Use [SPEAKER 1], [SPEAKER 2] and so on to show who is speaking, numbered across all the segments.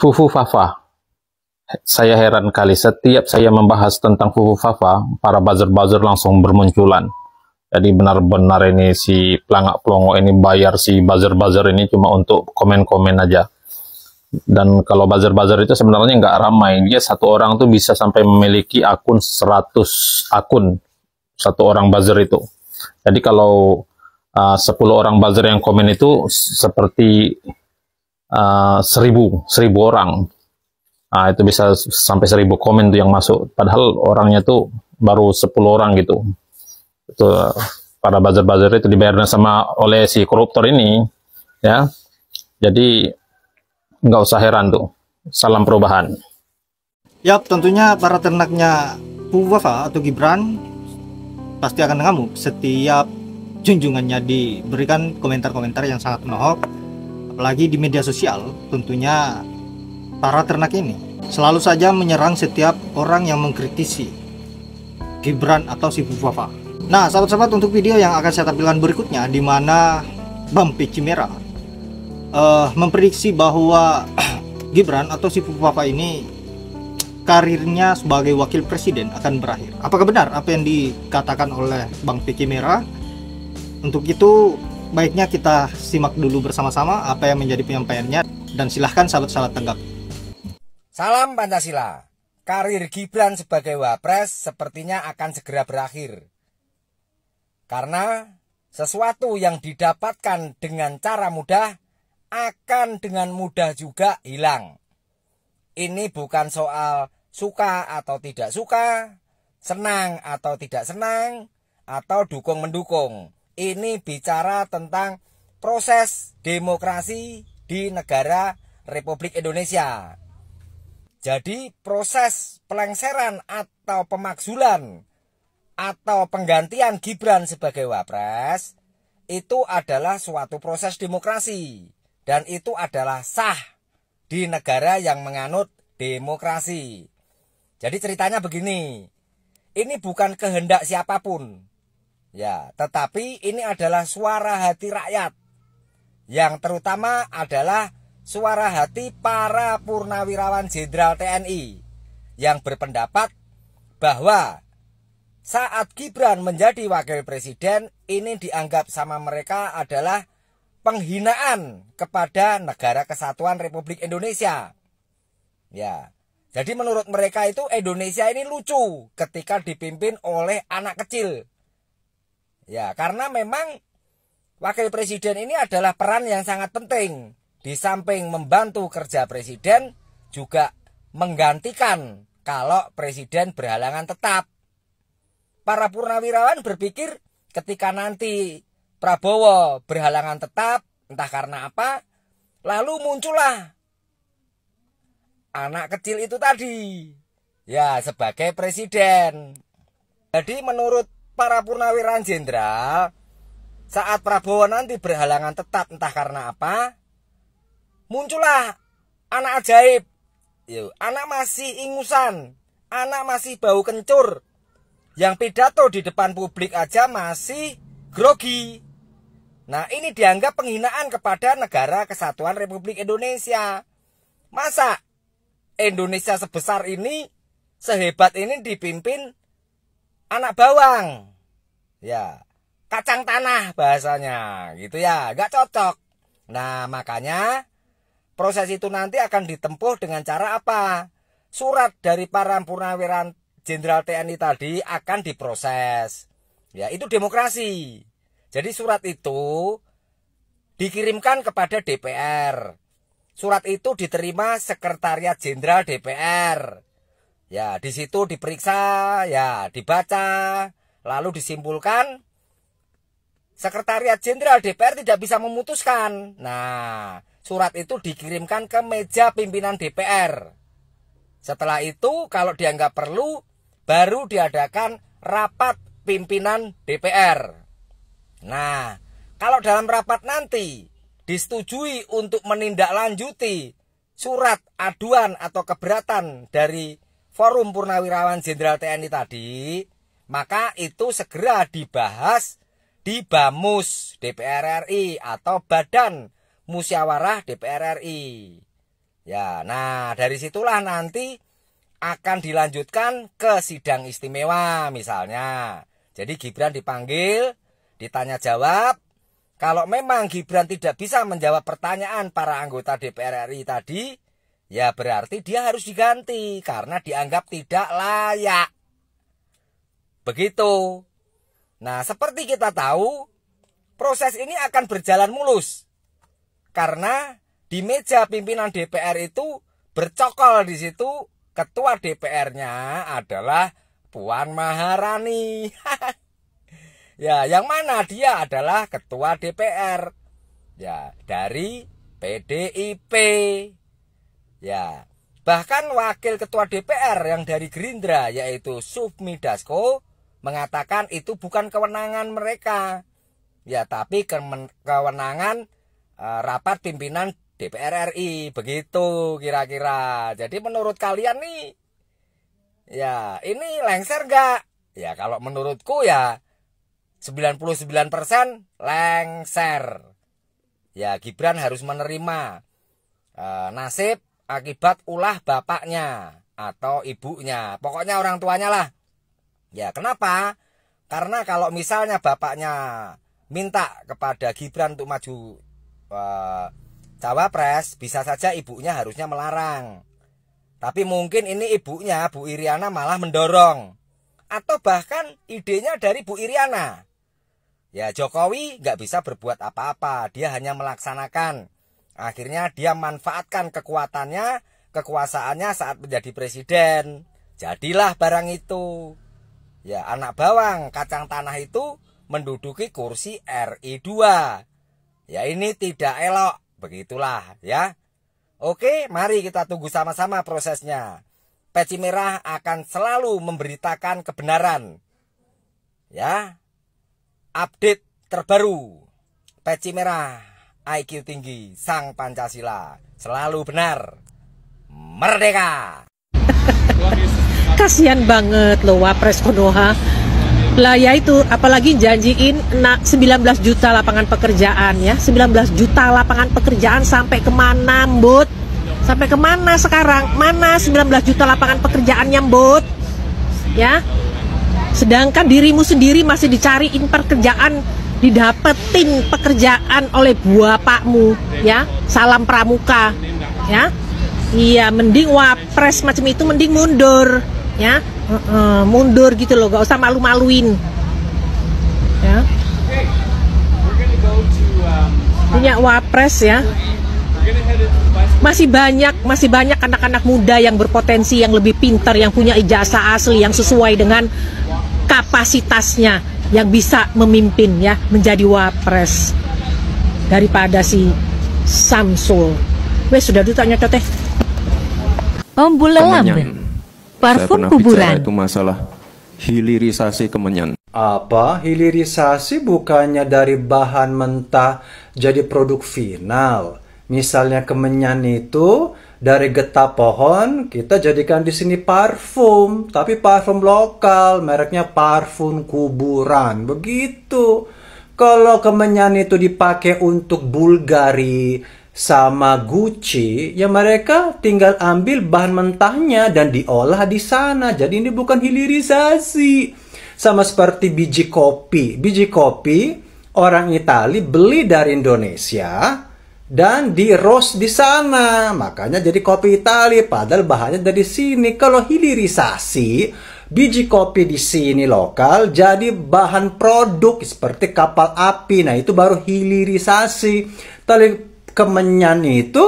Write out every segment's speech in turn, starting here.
[SPEAKER 1] Fufu Fafa. Saya heran kali, setiap saya membahas tentang Fufu Fafa, para buzzer-buzzer langsung bermunculan. Jadi benar-benar ini si pelangak pelongo ini bayar si buzzer-buzzer ini cuma untuk komen-komen aja. Dan kalau buzzer-buzzer itu sebenarnya nggak ramai. Dia satu orang tuh bisa sampai memiliki akun 100 akun. Satu orang buzzer itu. Jadi kalau 10 orang buzzer yang komen itu seperti 1000 orang. Nah, itu bisa sampai 1000 komen tuh yang masuk. Padahal orangnya tuh baru 10 orang gitu. Itu para buzzer-buzzer itu dibayarnya oleh si koruptor ini, ya. Jadi nggak usah heran tuh. Salam perubahan.
[SPEAKER 2] Yap, tentunya para ternaknya Fufu Fafa atau Gibran pasti akan mengamuk setiap junjungannya diberikan komentar-komentar yang sangat menohok, apalagi di media sosial. Tentunya para ternak ini selalu saja menyerang setiap orang yang mengkritisi Gibran atau si Fufu Fafa. Nah, sahabat-sahabat, untuk video yang akan saya tampilkan berikutnya, di mana Bang Peci Merah memprediksi bahwa Gibran atau si Fufu Fafa ini karirnya sebagai wakil presiden akan berakhir. Apakah benar apa yang dikatakan oleh Bang Peci Merah? Untuk itu baiknya kita simak dulu bersama-sama apa yang menjadi penyampaiannya, dan silahkan sahabat-sahabat tanggapi.
[SPEAKER 3] Salam Pancasila. Karir Gibran sebagai wapres sepertinya akan segera berakhir. Karena sesuatu yang didapatkan dengan cara mudah akan dengan mudah juga hilang. Ini bukan soal suka atau tidak suka, senang atau tidak senang, atau dukung-mendukung. Ini bicara tentang proses demokrasi di negara Republik Indonesia. Jadi proses pelengseran atau pemakzulan atau penggantian Gibran sebagai wapres itu adalah suatu proses demokrasi, dan itu adalah sah di negara yang menganut demokrasi. Jadi ceritanya begini, ini bukan kehendak siapapun, ya, tetapi ini adalah suara hati rakyat, yang terutama adalah suara hati para purnawirawan Jenderal TNI yang berpendapat bahwa saat Gibran menjadi wakil presiden, ini dianggap sama mereka adalah penghinaan kepada Negara Kesatuan Republik Indonesia. Ya, jadi menurut mereka itu Indonesia ini lucu ketika dipimpin oleh anak kecil. Ya, karena memang wakil presiden ini adalah peran yang sangat penting. Di samping membantu kerja presiden, juga menggantikan kalau presiden berhalangan tetap. Para purnawirawan berpikir ketika nanti Prabowo berhalangan tetap, entah karena apa, lalu muncullah anak kecil itu tadi, ya, sebagai presiden. Jadi menurut para purnawirawan jenderal, saat Prabowo nanti berhalangan tetap entah karena apa, muncullah anak ajaib. Anak masih ingusan, anak masih bau kencur, yang pidato di depan publik aja masih grogi. Nah, ini dianggap penghinaan kepada Negara Kesatuan Republik Indonesia. Masa Indonesia sebesar ini, sehebat ini dipimpin anak bawang? Ya, kacang tanah bahasanya, gitu ya, gak cocok. Nah, makanya proses itu nanti akan ditempuh dengan cara apa? Surat dari para purnawirawan Jenderal TNI tadi akan diproses. Ya, itu demokrasi. Jadi surat itu dikirimkan kepada DPR. Surat itu diterima Sekretariat Jenderal DPR. Ya, di situ diperiksa, ya, dibaca, lalu disimpulkan. Sekretariat Jenderal DPR tidak bisa memutuskan. Nah, surat itu dikirimkan ke meja pimpinan DPR. Setelah itu kalau dianggap perlu, baru diadakan rapat pimpinan DPR. Nah, kalau dalam rapat nanti disetujui untuk menindaklanjuti surat aduan atau keberatan dari Forum Purnawirawan Jenderal TNI tadi, maka itu segera dibahas di BAMUS DPR RI atau Badan Musyawarah DPR RI. Ya, nah dari situlah nanti akan dilanjutkan ke sidang istimewa misalnya. Jadi Gibran dipanggil, ditanya jawab. Kalau memang Gibran tidak bisa menjawab pertanyaan para anggota DPR RI tadi, ya berarti dia harus diganti karena dianggap tidak layak. Begitu. Nah, seperti kita tahu, proses ini akan berjalan mulus. Karena di meja pimpinan DPR itu bercokol di situ, ketua DPR-nya adalah Puan Maharani. Ya, yang mana dia adalah ketua DPR. Ya, dari PDIP. Ya, bahkan wakil ketua DPR yang dari Gerindra yaitu Sufmi Dasko mengatakan itu bukan kewenangan mereka. Ya, tapi kewenangan rapat pimpinan DPR RI. Begitu kira-kira. Jadi menurut kalian nih, ya ini lengser enggak? Ya kalau menurutku ya 99% lengser. Ya Gibran harus menerima nasib akibat ulah bapaknya atau ibunya. Pokoknya orang tuanya lah. Ya kenapa? Karena kalau misalnya bapaknya minta kepada Gibran untuk maju cawapres, bisa saja ibunya harusnya melarang. Tapi mungkin ini ibunya, Bu Iriana malah mendorong. Atau bahkan idenya dari Bu Iriana. Ya Jokowi nggak bisa berbuat apa-apa, dia hanya melaksanakan. Akhirnya dia manfaatkan kekuatannya, kekuasaannya saat menjadi presiden. Jadilah barang itu. Ya anak bawang, kacang tanah itu menduduki kursi RI 2. Ya ini tidak elok, begitulah ya. Oke, mari kita tunggu sama-sama prosesnya. Peci Merah akan selalu memberitakan kebenaran. Ya. Update terbaru. Peci Merah, IQ tinggi, sang Pancasila. Selalu benar. Merdeka.
[SPEAKER 4] Kasian banget loh Wapres Konoha. Lah ya itu, apalagi janjiin 19 juta lapangan pekerjaan ya. 19 juta lapangan pekerjaan sampai kemana Mbut? Sampai kemana sekarang? Mana 19 juta lapangan pekerjaannya Mbut? Ya. Sedangkan dirimu sendiri masih dicariin pekerjaan, didapetin pekerjaan oleh bapakmu ya. Salam pramuka ya. Iya, mending Wapres macam itu mending mundur ya. Mundur gitu loh, gak usah malu-maluin ya. Punya Wapres ya. Masih banyak anak-anak muda yang berpotensi, yang lebih pintar, yang punya ijazah asli, yang sesuai dengan kapasitasnya, yang bisa memimpin ya, menjadi Wapres daripada si Samsul. Wes sudah ditanya teh.
[SPEAKER 5] Om Bulelam. Parfum kuburan.
[SPEAKER 6] Itu masalah hilirisasi kemenyan.
[SPEAKER 7] Apa? Hilirisasi bukannya dari bahan mentah jadi produk final. Misalnya kemenyan itu dari getah pohon kita jadikan di sini parfum, tapi parfum lokal, mereknya parfum kuburan. Begitu. Kalau kemenyan itu dipakai untuk Bulgari sama Gucci, ya mereka tinggal ambil bahan mentahnya dan diolah di sana. Jadi ini bukan hilirisasi. Sama seperti biji kopi. Biji kopi orang Itali beli dari Indonesia dan di roast di sana, makanya jadi kopi Itali. Padahal bahannya dari sini. Kalau hilirisasi, biji kopi di sini lokal jadi bahan produk seperti kapal api. Nah itu baru hilirisasi. Tapi kemenyan itu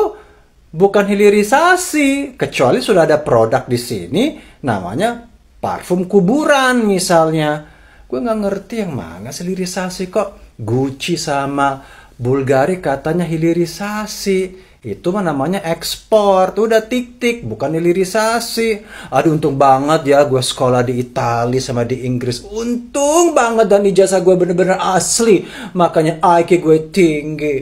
[SPEAKER 7] bukan hilirisasi, kecuali sudah ada produk di sini namanya parfum kuburan misalnya. Gue nggak ngerti yang mana hilirisasi kok. Gucci sama Bulgari katanya hilirisasi. Itu mah namanya ekspor. Tuh udah tik-tik, bukan hilirisasi. Aduh untung banget ya gue sekolah di Italia sama di Inggris. Untung banget dan ijazah gue bener-bener asli. Makanya IQ gue tinggi.